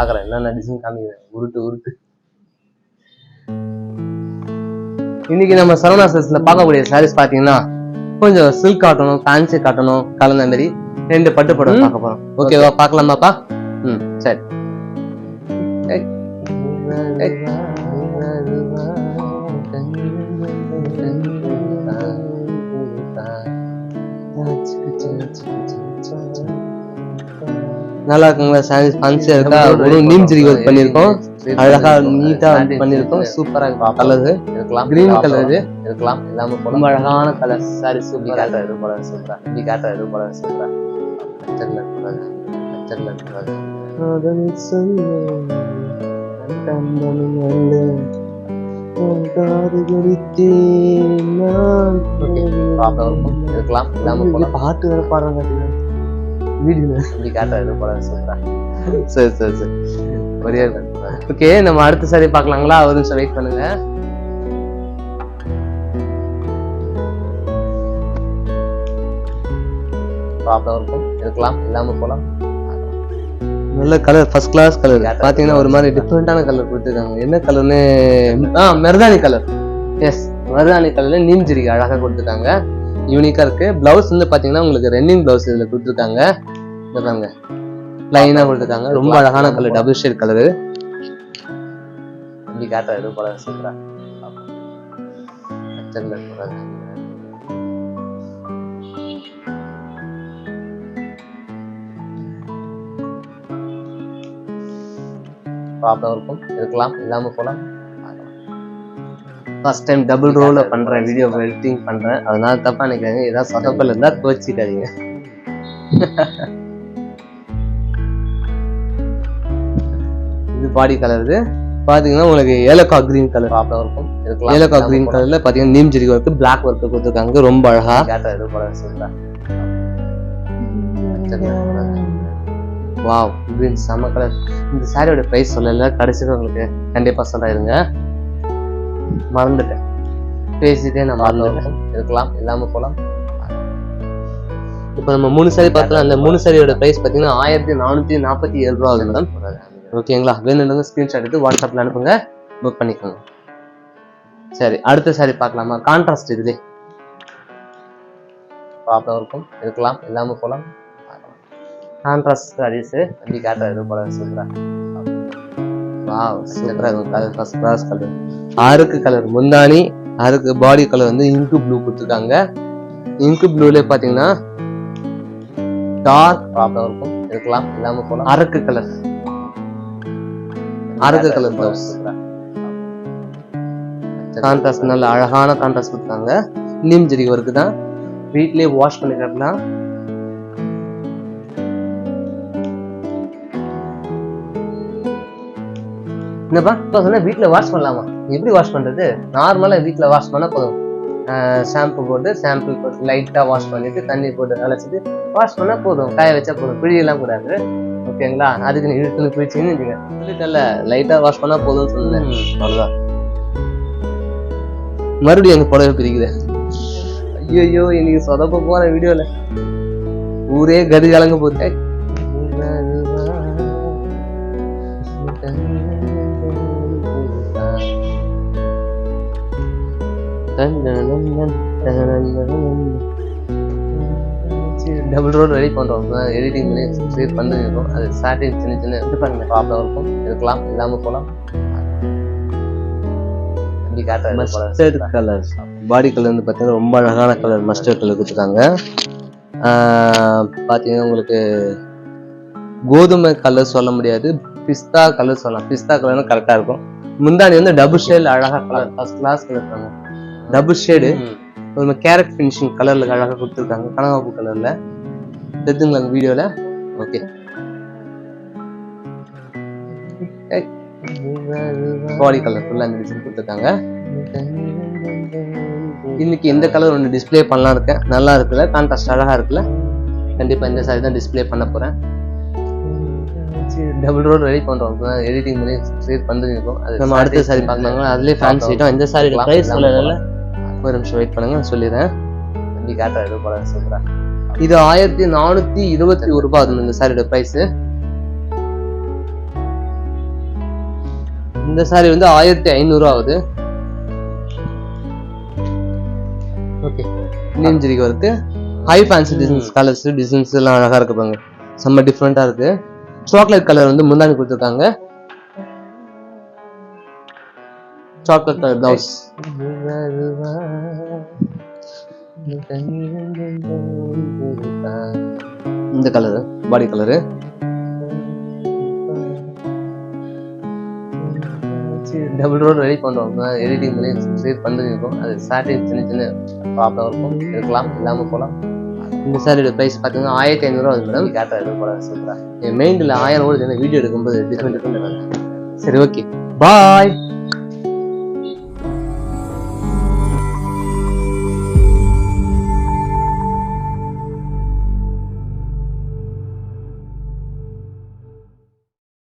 பாக்குறேன் என்னென்ன டிசைன் காமிக்கிறேன். உருட்டு இன்னைக்கு நம்ம சரவணா சில்க்ஸ்ல பார்க்கக்கூடிய சாரீஸ் பாத்தீங்கன்னா கொஞ்சம் சில்க் காட்டணும், ஃபேன்சி காட்டணும் கலந்த மாதிரி 2 பட்டு படம் பார்க்க போறோம். ஓகேவா? பார்க்கலாமாப்பா? சரி. நல்லா இருக்குங்களா? சாரீஸ் ஃபேன்சியா இருக்கா? நீம் ஜரி ஒர்க் பண்ணிருக்கோம், அழகா நீட்டா பண்ணிருக்கோம். சூப்பரா இருக்கு. கலர் இருக்கலாம், கிரீன் கலர் இருக்கலாம், எல்லாமே ரொம்ப அழகான கலர். சாரி சூப்பரா காட்டுறது போல சூப்பரா, இப்படி காட்டுறது போல சூப்பரா. பச்சைல இருக்கிறது, பச்சைல இருக்கிறது. அதன் சொல்ல கண்டனும் அல்ல இருக்கலாம், எல்லாமே போல. பாட்டு வேற பாடுறாங்க வீடியோல, இப்படி காட்டுறது போல சூப்பரா. சரி ஒரே. ஓகே, நம்ம அடுத்த சாரி பார்க்கலாங்களா? ஒரு நிமிஷம் வெயிட் பண்ணுங்க. இருக்கலாம், இல்லாம போலாம். நல்ல கலர், ஃபர்ஸ்ட் கிளாஸ் கலர். பாத்தீங்கன்னா ஒரு மாதிரி டிஃப்ரெண்டான கலர் கொடுத்துருக்காங்க. என்ன கலர்னு? மெர்தானி கலர். எஸ், மெர்தானி கலர்ல நீம் ஜரி அழகா கொடுத்துருக்காங்க. யூனிக்கா இருக்கு. பிளவுஸ் வந்து பாத்தீங்கன்னா உங்களுக்கு ரன்னிங் பிளவுஸ் இதுல கொடுத்துருக்காங்க. லைனா கொடுத்துருக்காங்க. ரொம்ப அழகான கலர், டபுள் ஷேட் கலரு. இப்படி காட்டுறது போல சூப்பரா. இருக்கும், இருக்கலாம், இல்லாம போலாம். ஃபர்ஸ்ட் டைம் டபுள் ரோல பண்றேன், வீடியோ எடிட்டிங் பண்றேன், அதனால தப்பா நினைக்காதீங்க. ஏதாவது சொதப்பல் இருந்தா கோச்சிக்காதீங்க. இது பாடி கலர். இது பாத்தீங்கன்னா உங்களுக்கு ஏலக்கா கிரீன் கலர் இருக்கும். ஏலக்கா கிரீன் கலர்ல பாத்தீங்கன்னா neem zari work, black work கொடுத்துருக்காங்க. ரொம்ப அழகா வாவ், கிரீன் செம கலர். இந்த சாரியோட பிரைஸ் சொல்லல, கடைசியில் உங்களுக்கு கண்டிப்பா சொல்லிருங்க. மறந்துட்டேன், பேசிட்டே நான் மறந்துட்டேன். இருக்கலாம், இல்லாம போலாம். இப்ப நம்ம 3 சாரி பார்த்தோம். அந்த 3 சாரியோட பிரைஸ் பாத்தீங்கன்னா 1447 ரூபா ஆகுது. ஓகேங்களா? வேணும்னு ஸ்கிரீன்ஷாட் எடுத்து வாட்ஸ்அப்ல அனுப்புங்க, புக் பண்ணிக்கோங்க. சரி, அடுத்த சாரி பார்க்கலாமா? கான்ட்ராஸ்ட் இதுல இருக்கும், இருக்கலாம், இல்லாம போலாம். கான்ட்ராஸ்ட் சாரீஸ் அப்படி காட்டுறது போல சூப்பரா. வாவ், சூப்பரா இருக்கும். Colour first class colour. ஆருக்கு கலர் முந்தானி, ஆருக்கு பாடி கலர் வந்து இங்கு ப்ளூ கொடுத்துருக்காங்க. இங்கு ப்ளூல பாத்தீங்கன்னா டார்க் இருக்கும், இருக்கலாம், இல்லாம போலாம். அரக்கு கலர், அரக்கு கலர் பிளவுஸ். கான்ட்ராஸ்ட் நல்ல அழகான கான்ட்ராஸ்ட் கொடுத்தாங்க. நீம் ஜரி ஒர்க் தான், வீட்லயே வாஷ் பண்ணி கட்டலாம். என்னப்பா சொன்ன? வீட்டுல வாஷ் பண்ணலாமா? எப்படி வாஷ் பண்றது? நார்மலா வீட்டுல வாஷ் பண்ணா போதும். ஷாம்பு போட்டு சாம்பிள் போட்டு லைட்டா வாஷ் பண்ணிட்டு தண்ணி போட்டு அழைச்சிட்டு வாஷ் பண்ணா போதும். காய வச்சா போதும், பிழியெல்லாம் கூடாது. ஓகேங்களா? அதுக்கு நீ இழுத்துன்னு பிடிச்சிங்கன்னு சொல்லிட்டல, லைட்டா வாஷ் பண்ணா போதும்னு சொன்னேன், அவ்வளவுதான். மறுபடியும் எங்க புடவை பிரிக்குது. ஐயோ, இன்னைக்கு சொதப்ப போற வீடியோல ஊரே கதி கலங்க போச்சு. டபுள் ரோல் ரெடி பண்றோம், எடிட்டிங் பண்ணி ஷேர் பண்ணிருக்கோம். அது சாட்டின் சின்ன சின்ன இது பாருங்க ப்ராப்ளம் இருக்கும், இருக்கலாம், இல்லாம போலாம். மஸ்டர்ட் கலர் பாடி கலர் வந்து பாத்தீங்கன்னா ரொம்ப அழகான கலர், மஸ்டர்ட் கலர் கொடுத்துருக்காங்க. பாத்தீங்கன்னா உங்களுக்கு கோதுமை கலர் சொல்ல முடியாது, பிஸ்தா கலர் சொல்லலாம். பிஸ்தா கலர்னா கரெக்டா இருக்கும். முந்தானி வந்து டபுள் ஷேட் அழகா கலர், ஃபர்ஸ்ட் கிளாஸ் கலர் தாங்க. டபுள் ஷேடு ஒரு கேரட் ஃபினிஷிங் கலர்ல அழகா கொடுத்துருக்காங்க, கனகாப்பு கலர்ல. தெரிஞ்சுங்களா வீடியோல? ஓகே, பாடி கலர் ஃபுல்லா இந்த டிசைன் கொடுத்துருக்காங்க. இன்னைக்கு எந்த கலர் ஒன்று டிஸ்பிளே பண்ணலாம் இருக்கேன், நல்லா இருக்குல்ல, கான்ட்ராஸ்ட் அழகா இருக்குல்ல. கண்டிப்பா இந்த சாரி தான் டிஸ்பிளே பண்ண போறேன். டபுள் ரோல் ரெடி பண்றோம், எடிட்டிங் பண்ணி ஷேர் பண்ணிருக்கோம். நம்ம அடுத்த சாரி பார்க்கலாங்களா? அதுலயே ஃபேன்சி ஐட்டம். இந்த சாரி பிரைஸ் சொல்லல, ஒரு நிமிஷம் வெயிட் பண்ணுங்க, சொல்லிடுறேன். இது 1421 ரூபாய் இந்த சாரியோட பிரைஸ். இந்த சாரி வந்து 1500 ஆகுது. ஓகே, நீம் ஜெரி work, high fancy designs, colours designs எல்லாம் அழகா இருக்கு பாருங்க, செம்ம டிஃப்ரெண்டா இருக்கு. சாக்லேட் கலர் வந்து முந்தானி கொடுத்துருக்காங்க, சாக்லேட் கலர் பிளவுஸ். இந்த கலரு பாடி கலரு. டபுள் ரோட் ரெடி பண்ணுவோம், எடிட்டிங் பண்ணி ஸ்ட்ரீட் பண்ணிருக்கோம். அது சாட்டர்டே சின்ன சின்ன ப்ராப்ளம் இருக்கும், இருக்கலாம், இல்லாமல் போகலாம். இந்த சாரியோட ப்ரைஸ் பார்த்தீங்கன்னா 1500 ஆகுது மேடம். கேட்டால் எதுவும் போல சூப்பராக என் மெயின்ல 1000 ஓடுது, வீடியோ எடுக்கும்போது டிஃப்ரெண்ட். சரி, ஓகே, பாய்.